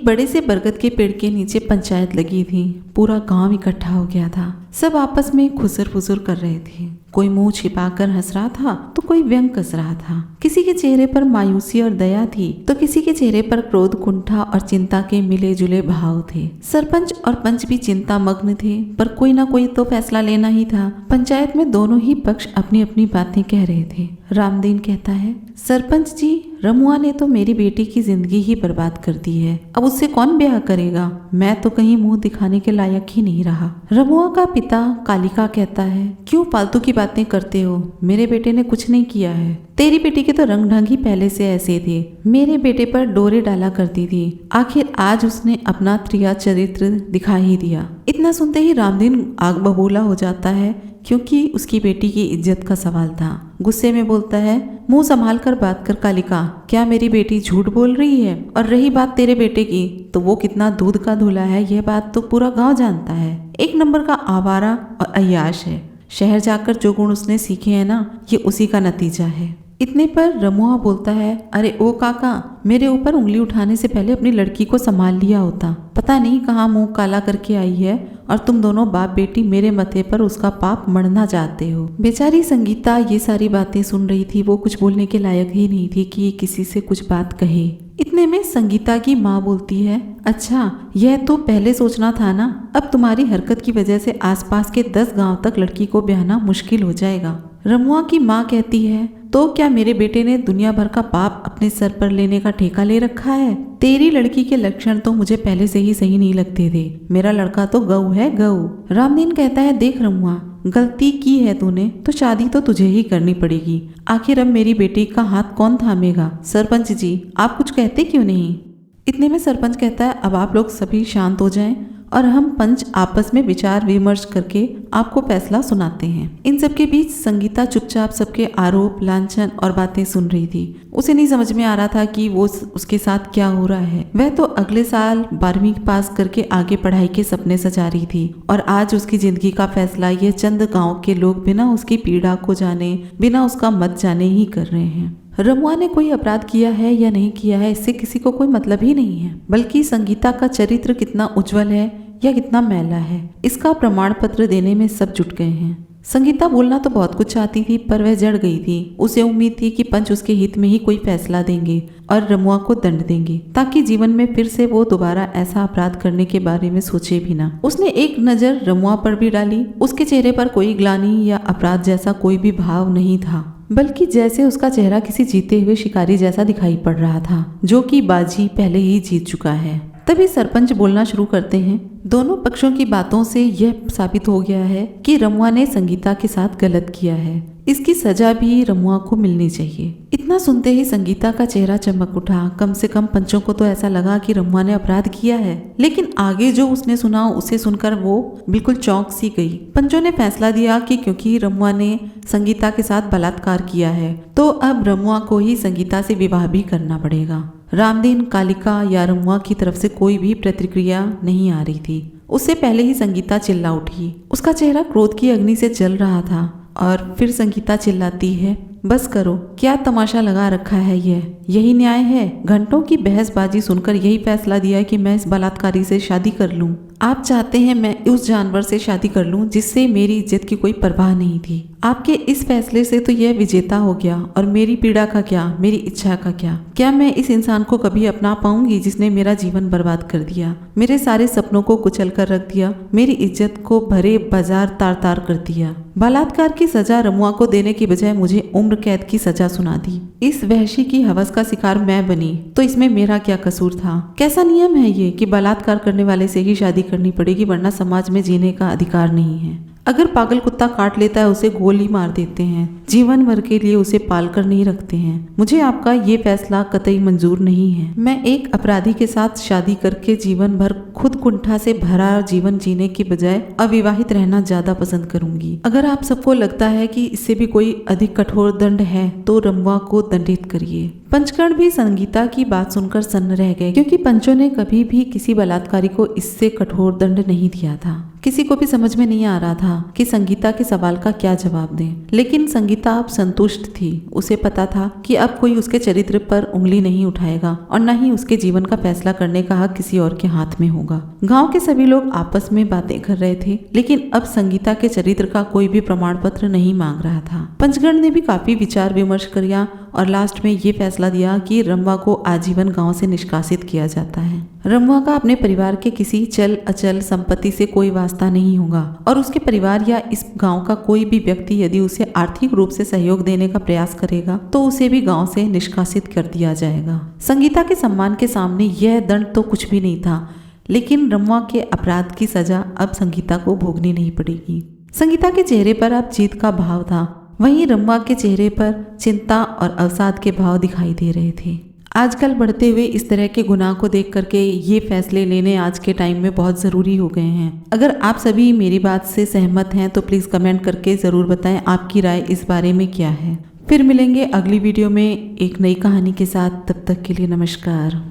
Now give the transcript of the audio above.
बड़े से बरगद के पेड़ के नीचे पंचायत लगी थी। पूरा गांव इकट्ठा हो गया था। सब आपस में खुसर फुसर कर रहे थे। कोई मुंह छिपाकर हंस रहा था तो कोई व्यंग कस रहा था। किसी के चेहरे पर मायूसी और दया थी तो किसी के चेहरे पर क्रोध, कुंठा और चिंता के मिले जुले भाव थे। सरपंच और पंच भी चिंता मग्न थे, पर कोई ना कोई तो फैसला लेना ही था। पंचायत में दोनों ही पक्ष अपनी अपनी बातें कह रहे थे। रामदीन कहता है, सरपंच जी, रमुआ ने तो मेरी बेटी की जिंदगी ही बर्बाद कर दी है। अब उससे कौन ब्याह करेगा? मैं तो कहीं मुंह दिखाने के लायक ही नहीं रहा। रमुआ का पिता कालिका कहता है, क्यों फालतू की बातें करते हो? मेरे बेटे ने कुछ नहीं किया है। तेरी बेटी के तो रंग ढंग ही पहले से ऐसे थे। मेरे बेटे पर डोरे डाला करती थी। आखिर आज उसने अपना त्रिया चरित्र दिखा ही दिया। इतना सुनते ही रामदीन आग बबूला हो जाता है, क्योंकि उसकी बेटी की इज्जत का सवाल था। गुस्से में बोलता है, मुंह संभाल कर बात कर कालिका, क्या मेरी बेटी झूठ बोल रही है? और रही बात तेरे बेटे की, तो वो कितना दूध का धुला है, यह बात तो पूरा गांव जानता है। एक नंबर का आवारा और अय्याश है। शहर जाकर जो गुण उसने सीखे हैं ना, ये उसी का नतीजा है। इतने पर रमुआ बोलता है, अरे ओ काका, मेरे ऊपर उंगली उठाने से पहले अपनी लड़की को संभाल लिया होता। पता नहीं कहाँ मुंह काला करके आई है और तुम दोनों बाप बेटी मेरे मथे पर उसका पाप मढ़ना चाहते हो। बेचारी संगीता ये सारी बातें सुन रही थी। वो कुछ बोलने के लायक ही नहीं थी कि किसी से कुछ बात कहे। इतने में संगीता की माँ बोलती है, अच्छा, यह तो पहले सोचना था ना। अब तुम्हारी हरकत की वजह से आसपास के 10 गांव तक लड़की को ब्याहना मुश्किल हो जाएगा। रमुआ की माँ कहती है, तो क्या मेरे बेटे ने दुनिया भर का पाप अपने सर पर लेने का ठेका ले रखा है? तेरी लड़की के लक्षण तो मुझे पहले से ही सही नहीं लगते थे। मेरा लड़का तो गऊ है, गऊ। रामदीन कहता है, देख रमुआ, गलती की है तूने तो शादी तो तुझे ही करनी पड़ेगी। आखिर अब मेरी बेटी का हाथ कौन थामेगा? सरपंच जी, आप कुछ कहते क्यों नहीं? इतने में सरपंच कहता है, अब आप लोग सभी शांत हो जाएं और हम पंच आपस में विचार विमर्श करके आपको फैसला सुनाते हैं। इन सब के बीच संगीता चुपचाप सबके आरोप, लांछन और बातें सुन रही थी। उसे नहीं समझ में आ रहा था कि वो उसके साथ क्या हो रहा है। वह तो अगले साल 12वीं पास करके आगे पढ़ाई के सपने सजा रही थी और आज उसकी जिंदगी का फैसला ये चंद गाँव के लोग बिना उसकी पीड़ा को जाने, बिना उसका मत जाने ही कर रहे हैं। रमुआ ने कोई अपराध किया है या नहीं किया है, इससे किसी को कोई मतलब ही नहीं है, बल्कि संगीता का चरित्र कितना उज्जवल है या कितना मैला है, इसका प्रमाण पत्र देने में सब जुट गए हैं। संगीता बोलना तो बहुत कुछ चाहती थी, पर वह जड़ गई थी। उसे उम्मीद थी कि पंच उसके हित में ही कोई फैसला देंगे और रमुआ को दंड देंगे, ताकि जीवन में फिर से वो दोबारा ऐसा अपराध करने के बारे में सोचे भी ना। उसने एक नजर रमुआ पर भी डाली। उसके चेहरे पर कोई ग्लानि या अपराध जैसा कोई भी भाव नहीं था, बल्कि जैसे उसका चेहरा किसी जीते हुए शिकारी जैसा दिखाई पड़ रहा था, जो कि बाजी पहले ही जीत चुका है। तभी सरपंच बोलना शुरू करते हैं, दोनों पक्षों की बातों से यह साबित हो गया है कि रमुआ ने संगीता के साथ गलत किया है। इसकी सजा भी रमुआ को मिलनी चाहिए। इतना सुनते ही संगीता का चेहरा चमक उठा। कम से कम पंचों को तो ऐसा लगा कि रमुआ ने अपराध किया है, लेकिन आगे जो उसने सुना उसे सुनकर वो बिल्कुल चौंक सी गई। पंचों ने फैसला दिया कि क्योंकि रमुआ ने संगीता के साथ बलात्कार किया है, तो अब रमुआ को ही संगीता से विवाह भी करना पड़ेगा। रामदीन, कालिका या रमुआ की तरफ से कोई भी प्रतिक्रिया नहीं आ रही थी। उससे पहले ही संगीता चिल्ला उठी। उसका चेहरा क्रोध की अग्नि से जल रहा था और फिर संगीता चिल्लाती है, बस करो, क्या तमाशा लगा रखा है? यही न्याय है? घंटों की बहसबाजी सुनकर यही फैसला दिया कि मैं इस बलात्कारी से शादी कर लूं। आप चाहते हैं मैं उस जानवर से शादी कर लूं जिससे मेरी इज्जत की कोई परवाह नहीं थी। आपके इस फैसले से तो यह विजेता हो गया, और मेरी पीड़ा का क्या, मेरी इच्छा का क्या? क्या मैं इस इंसान को कभी अपना पाऊंगी जिसने मेरा जीवन बर्बाद कर दिया, मेरे सारे सपनों को कुचल कर रख दिया, मेरी इज्जत को भरे बाजार तार तार कर दिया? बलात्कार की सजा रमुआ को देने की बजाय मुझे उम्र कैद की सजा सुना दी। इस वहशी की हवस का शिकार मैं बनी, तो इसमें मेरा क्या कसूर था? कैसा नियम है ये कि बलात्कार करने वाले से ही शादी करनी पड़ेगी, वरना समाज में जीने का अधिकार नहीं है? अगर पागल कुत्ता काट लेता है उसे गोली मार देते हैं, जीवन भर के लिए उसे पाल कर नहीं रखते हैं। मुझे आपका ये फैसला कतई मंजूर नहीं है। मैं एक अपराधी के साथ शादी करके जीवन भर खुद कुंठा से भरा जीवन जीने की बजाय अविवाहित रहना ज्यादा पसंद करूंगी। अगर आप सबको लगता है कि इससे भी कोई अधिक कठोर दंड है तो रमुआ को दंडित करिए। पंचकर्ण भी संगीता की बात सुनकर सन्न रह गए, क्योंकि पंचों ने कभी भी किसी बलात्कारी को इससे कठोर दंड नहीं दिया था। किसी को भी समझ में नहीं आ रहा था कि संगीता के सवाल का क्या जवाब दें, लेकिन संगीता अब संतुष्ट थी। उसे पता था कि अब कोई उसके चरित्र पर उंगली नहीं उठाएगा और न ही उसके जीवन का फैसला करने का हक किसी और के हाथ में होगा। गांव के सभी लोग आपस में बातें कर रहे थे, लेकिन अब संगीता के चरित्र का कोई भी प्रमाण पत्र नहीं मांग रहा था। पंचगण ने भी काफी विचार विमर्श किया और लास्ट में ये फैसला दिया कि रंवा को आजीवन गांव से निष्कासित किया जाता है। रंवा का अपने परिवार के किसी चल अचल संपत्ति से कोई वास्ता नहीं होगा और उसके परिवार या इस गांव का कोई भी व्यक्ति यदि उसे आर्थिक रूप से सहयोग देने का प्रयास करेगा तो उसे भी गांव से निष्कासित कर दिया जाएगा। संगीता के सम्मान के सामने यह दंड तो कुछ भी नहीं था, लेकिन रंवा के अपराध की सजा अब संगीता को भोगनी नहीं पड़ेगी। संगीता के चेहरे पर अब जीत का भाव था, वहीं रंवा के चेहरे पर चिंता और अवसाद के भाव दिखाई दे रहे थे। आजकल बढ़ते हुए इस तरह के गुनाह को देख करके ये फैसले लेने आज के टाइम में बहुत ज़रूरी हो गए हैं। अगर आप सभी मेरी बात से सहमत हैं तो प्लीज़ कमेंट करके ज़रूर बताएं आपकी राय इस बारे में क्या है। फिर मिलेंगे अगली वीडियो में एक नई कहानी के साथ, तब तक के लिए नमस्कार।